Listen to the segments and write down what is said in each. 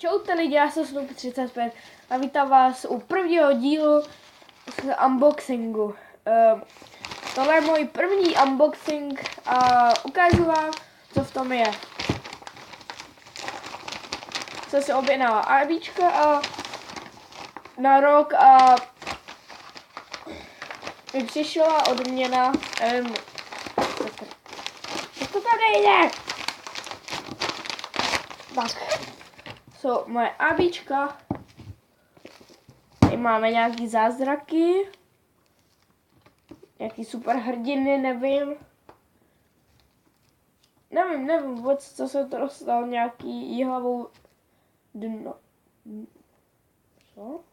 Čaute lidi, já jsem Snoop35 a vítám vás u prvního dílu z unboxingu. Tohle je můj první unboxing a ukážu vám, co v tom je. Jsem si objednala ABčko a na rok a mi přišla odměna, co to tady jde? Tak. Jsou moje ABčka. Tady máme nějaký zázraky. Nějaký super hrdiny, nevím. Nevím vůbec, co jsem to dostal. Nějaký jihlavou dno. Co?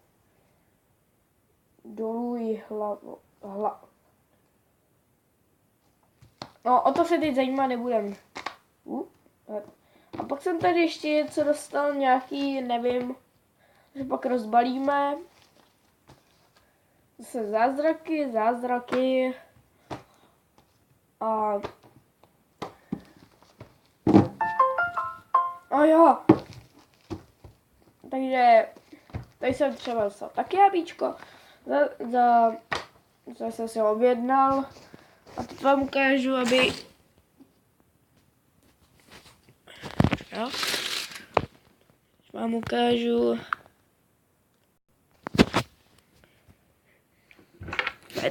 Dolů jihlavou. No, o to se teď zajímat nebudem. A pak jsem tady ještě něco dostal, nějaký, nevím, že pak rozbalíme. Zase zázraky. A jo. Takže tady jsem třeba dostal taky ABčko. Za jsem si objednal. A teď vám ukážu, aby... Jo. Vám ukážu.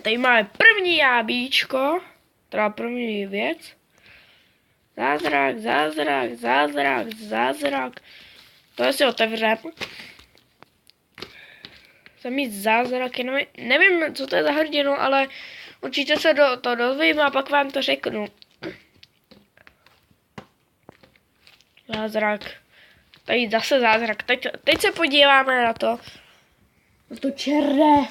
Tady máme první ABčko, teda první věc. Zázrak. To si otevřem. Chcem mít zázraky, nevím, co to je za hrdinu, ale určitě se to dozvím a pak vám to řeknu. Zázrak. Tady zase zázrak. Teď se podíváme na to. Na to černé.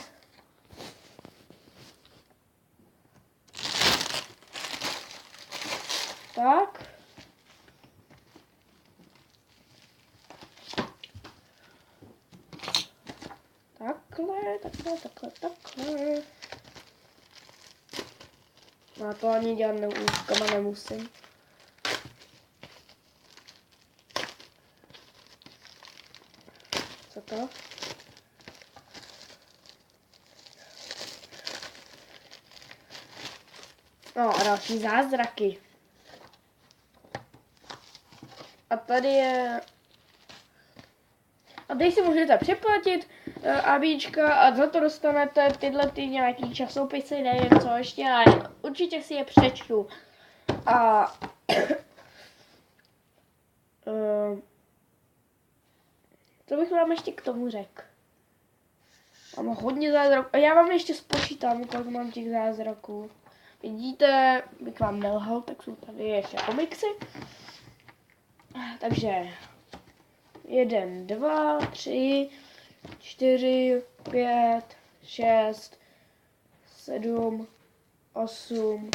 Tak. Takhle. No to ani dělat nemusím. Co to? No a další zázraky. A tady je... A teď si můžete přeplatit ABčka a za to dostanete tyhle nějaký časopisy, nevím co ještě, ale určitě si je přečtu. A... co bych vám ještě k tomu řekl? Mám hodně zázraků. A já vám ještě spočítám, kolik mám těch zázraků. Vidíte, bych vám nelhal, tak jsou tady ještě komiksy. Takže 1, 2, 3, 4, 5, 6, 7, 8,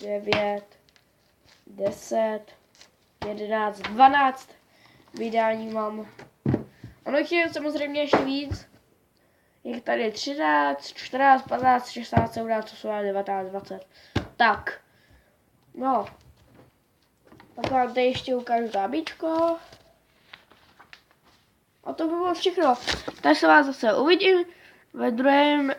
9, 10, 11, 12 vydání mám. Ono je samozřejmě ještě víc. Je tady 13, 14, 15, 16, 17, 18, 19, 20. Tak. No. Tak vám tady ještě ukážu to ABčko. A to by bylo všechno. Tady se vás zase uvidím ve druhém